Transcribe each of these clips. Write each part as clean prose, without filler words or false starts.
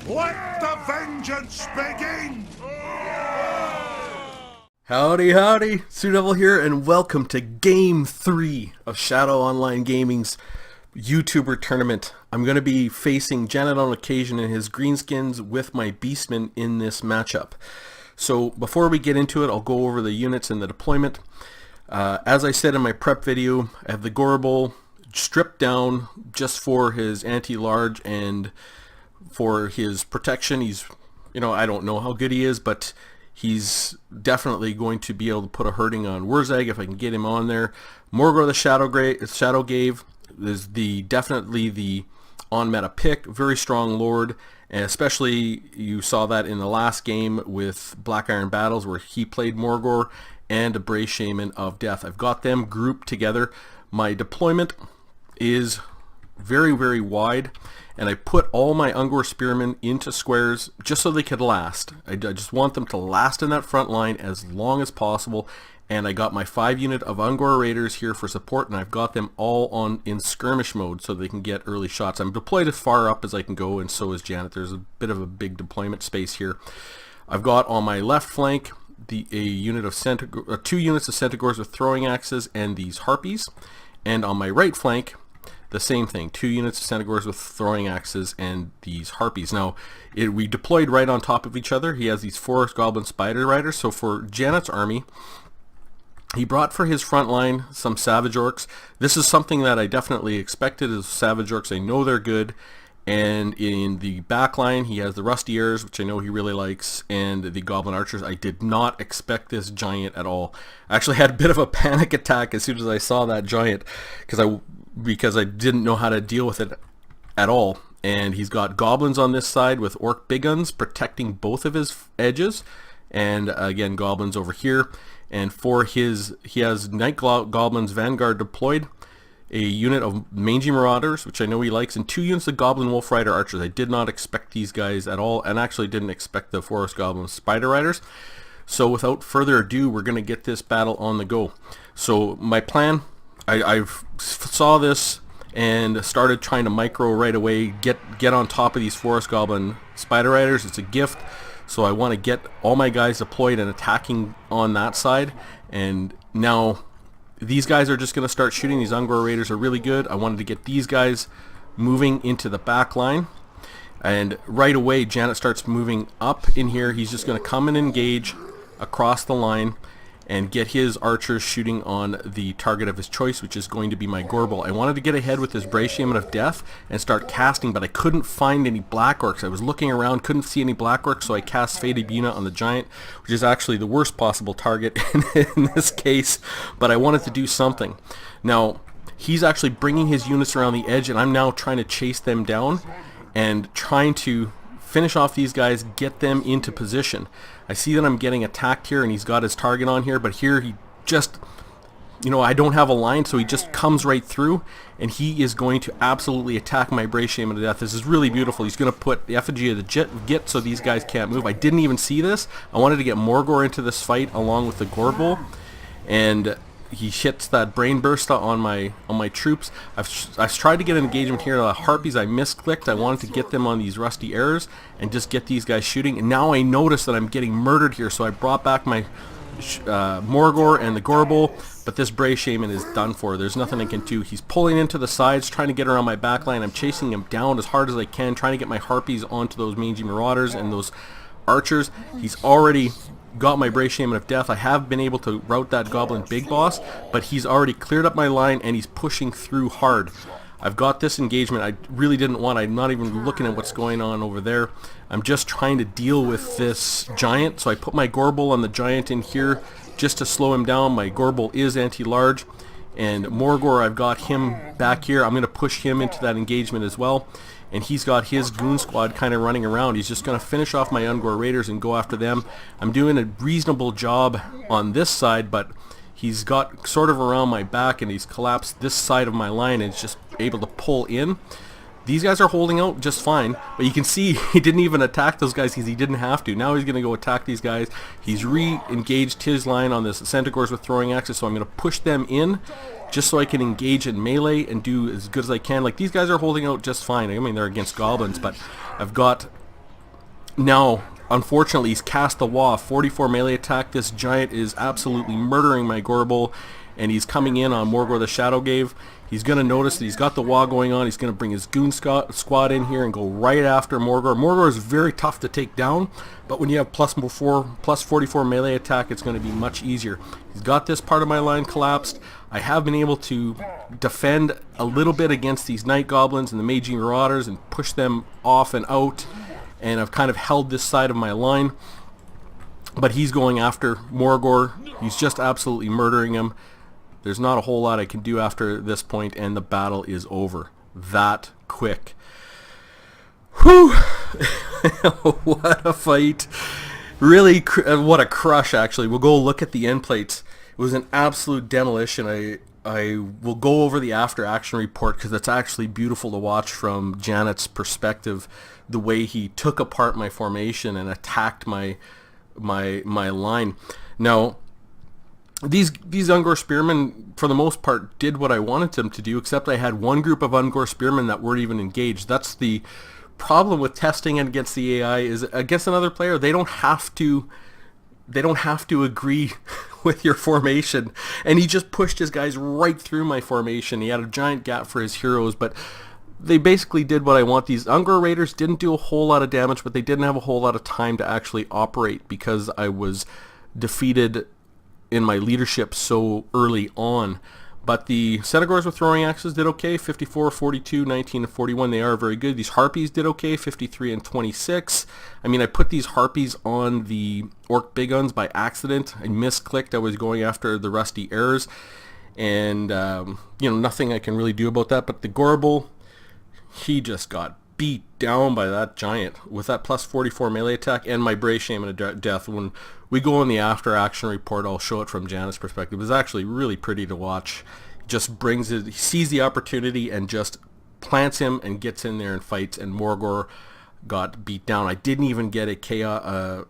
Let the vengeance begin! Howdy, howdy! TzuDevil here, and welcome to Game 3 of Shadow Online Gaming's YouTuber tournament. I'm going to be facing JanetOnOccasion and his greenskins with my Beastmen in this matchup. So before we get into it, I'll go over the units and the deployment. As I said in my prep video, I have the Gorbel stripped down just for his anti-large and for his protection. He's, I don't know how good he is, but he's definitely going to be able to put a hurting on Wurzag if I can get him on there. Morgor the Shadow Gave is definitely the on-meta pick. Very strong Lord, and especially you saw that in the last game with Black Iron Battles where he played Morgor and a Bray Shaman of Death. I've got them grouped together. My deployment is very, very wide, and I put all my Ungor Spearmen into squares just so they could last. I just want them to last in that front line as long as possible, and I got my 5 unit of Ungor Raiders here for support, and I've got them all in skirmish mode so they can get early shots. I'm deployed as far up as I can go, and so is Janet. There's a bit of a big deployment space here. I've got on my left flank two units of Centaurs with throwing axes and these Harpies, and on my right flank the same thing, 2 units of Centaurs with throwing axes and these Harpies. Now, we deployed right on top of each other. He has these Forest Goblin Spider Riders. So for Janet's army, he brought for his front line some Savage Orcs. This is something that I definitely expected is Savage Orcs. I know they're good. And in the back line, he has the Rusty Airs, which I know he really likes, and the Goblin Archers. I did not expect this giant at all. I actually had a bit of a panic attack as soon as I saw that giant because I didn't know how to deal with it at all. And he's got goblins on this side with orc big guns protecting both of his edges, and again goblins over here. And for he has Night Goblins Vanguard deployed, a unit of Mangy Marauders, which I know he likes, and 2 units of Goblin Wolf Rider Archers. I did not expect these guys at all, and actually didn't expect the Forest Goblin Spider Riders. So without further ado, we're going to get this battle on the go. So my plan, I saw this and started trying to micro right away, get on top of these Forest Goblin Spider Riders. It's a gift, so I want to get all my guys deployed and attacking on that side. And now these guys are just going to start shooting. These Ungor Raiders are really good. I wanted to get these guys moving into the back line. And right away, Janet starts moving up in here. He's just going to come and engage across the line and get his archers shooting on the target of his choice, which is going to be my Gorbel. I wanted to get ahead with this Bray Shaman of Death and start casting, but I couldn't find any Black Orcs. I was looking around, couldn't see any Black Orcs, so I cast Fated Buna on the Giant, which is actually the worst possible target in this case, but I wanted to do something. Now, he's actually bringing his units around the edge, and I'm now trying to chase them down and trying to finish off these guys, get them into position. I see that I'm getting attacked here, and he's got his target on here, but here he just, I don't have a line, so he just comes right through, and he is going to absolutely attack my Bray Shaman to death. This is really beautiful. He's going to put the effigy of the Git so these guys can't move. I didn't even see this. I wanted to get Morgor into this fight along with the Gorbel, and he hits that brain burst on my troops. I've tried to get an engagement here. The Harpies I misclicked. I wanted to get them on these Rusty Airs and just get these guys shooting. And now I notice that I'm getting murdered here, so I brought back my Morgor and the Gorbel, but this Bray Shaman is done for. There's nothing I can do. He's pulling into the sides, trying to get around my backline. I'm chasing him down as hard as I can, trying to get my Harpies onto those Mangy Marauders and those Archers. He's already got my Bray Shaman of Death. I have been able to rout that Goblin Big Boss, but he's already cleared up my line and he's pushing through hard. I've got this engagement. I really didn't want. I'm not even looking at what's going on over there. I'm just trying to deal with this giant, so I put my Gorbel on the giant in here just to slow him down. My Gorbel is anti-large, and Morgor, I've got him back here. I'm going to push him into that engagement as well. And he's got his goon squad kind of running around. He's just going to finish off my Ungor Raiders and go after them. I'm doing a reasonable job on this side, but he's got sort of around my back, and he's collapsed this side of my line and is just able to pull in. These guys are holding out just fine, but you can see he didn't even attack those guys because he didn't have to. Now he's going to go attack these guys. He's re-engaged his line on this Centaurs with throwing axes, so I'm going to push them in just so I can engage in melee and do as good as I can. Like, these guys are holding out just fine. I mean, they're against goblins, but I've got Now, unfortunately, he's cast the Wa, 44 melee attack. This giant is absolutely murdering my Gorbel, and he's coming in on Morgor the Shadowgave. He's going to notice that he's got the Wa going on. He's going to bring his goon squad in here and go right after Morgor. Morgor is very tough to take down, but when you have plus 44 melee attack, it's going to be much easier. He's got this part of my line collapsed. I have been able to defend a little bit against these Night Goblins and the Magi Marauders and push them off and out, and I've kind of held this side of my line. But he's going after Morgor. He's just absolutely murdering him. There's not a whole lot I can do after this point, and the battle is over. That quick. Whew! What a fight. Really, what a crush, actually. We'll go look at the end plates. It was an absolute demolition. I will go over the after action report because it's actually beautiful to watch from Janet's perspective, the way he took apart my formation and attacked my line. Now, these Ungor Spearmen, for the most part, did what I wanted them to do, except I had one group of Ungor Spearmen that weren't even engaged. That's the problem with testing against the AI, is against another player, they don't have to agree with your formation, and he just pushed his guys right through my formation. He had a giant gap for his heroes, but they basically did what I want. These Ungor Raiders didn't do a whole lot of damage, but they didn't have a whole lot of time to actually operate because I was defeated in my leadership so early on. But the Senegors with throwing axes did okay, 54, 42, 19, and 41. They are very good. These Harpies did okay, 53 and 26. I mean, I put these Harpies on the Orc Big Guns by accident. I misclicked. I was going after the Rusty Airs, and nothing I can really do about that. But the Gorbel, he just got beat down by that giant with that plus 44 melee attack and my Brave Shame and a Death. When we go in the after action report, I'll show it from Janet's perspective. It's actually really pretty to watch. He just brings it, he sees the opportunity and just plants him and gets in there and fights, and Morgor got beat down. I didn't even get a chaos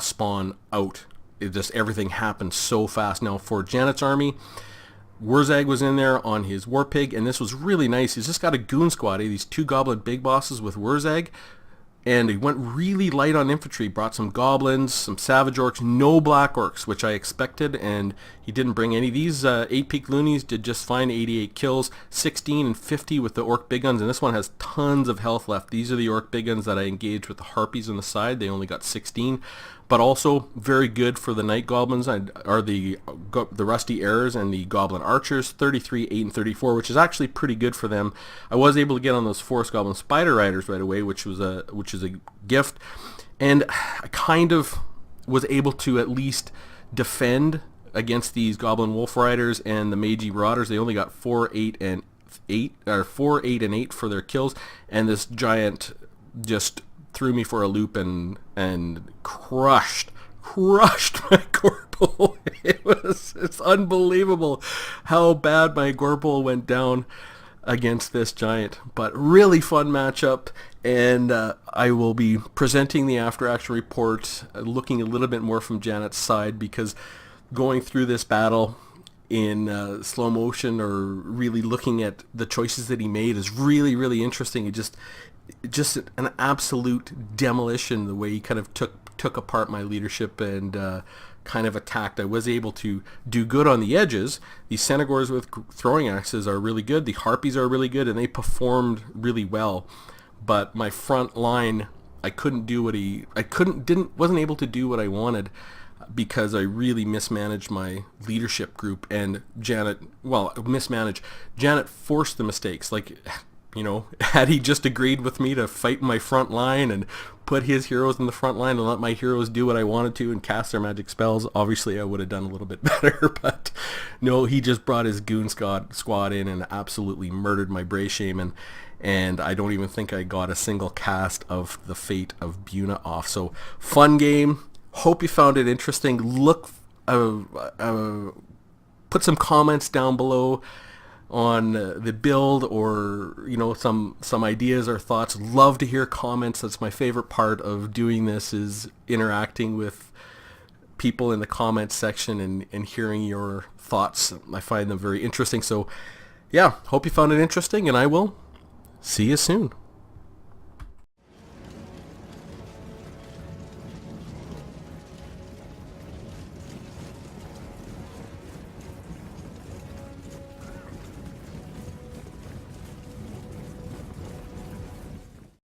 spawn out. It just, everything happened so fast. Now for Janet's army, Wurzag was in there on his Warpig, and this was really nice. He's just got a goon squad, these two goblin big bosses with Wurzag, and he went really light on infantry, brought some goblins, some savage orcs, no black orcs, which I expected, and he didn't bring any. These 8-peak loonies did just fine, 88 kills, 16 and 50 with the orc big guns, and this one has tons of health left. These are the orc big guns that I engaged with the Harpies on the side. They only got 16. But also very good for the Night Goblins, are the Rusty Airs and the Goblin Archers, 33, 8, and 34, which is actually pretty good for them. I was able to get on those Forest Goblin Spider Riders right away, which is a gift, and I kind of was able to at least defend against these Goblin Wolf Riders and the Magi Marauders. They only got 4, 8, and 8 for their kills, and this giant just threw me for a loop and crushed my Gorbel. It's unbelievable how bad my Gorbel went down against this giant. But really fun matchup, and I will be presenting the after action report, looking a little bit more from Janet's side, because going through this battle in slow motion, or really looking at the choices that he made, is really, really interesting. It just an absolute demolition, the way he kind of took apart my leadership and kind of attacked. I was able to do good on the edges. These Senegors with throwing axes are really good. The Harpies are really good, and they performed really well. But my front line, I couldn't wasn't able to do what I wanted, because I really mismanaged my leadership group, and Janet forced the mistakes. Like, had he just agreed with me to fight my front line and put his heroes in the front line and let my heroes do what I wanted to and cast their magic spells, obviously I would have done a little bit better. But no, he just brought his goon squad in and absolutely murdered my Brave Shaman, and I don't even think I got a single cast of the Fate of Buna off. So fun game. Hope you found it interesting. Look, put some comments down below on the build, or some ideas or thoughts. Love to hear comments. That's my favorite part of doing this, is interacting with people in the comments section and hearing your thoughts. I find them very interesting. So yeah, hope you found it interesting, and I will see you soon.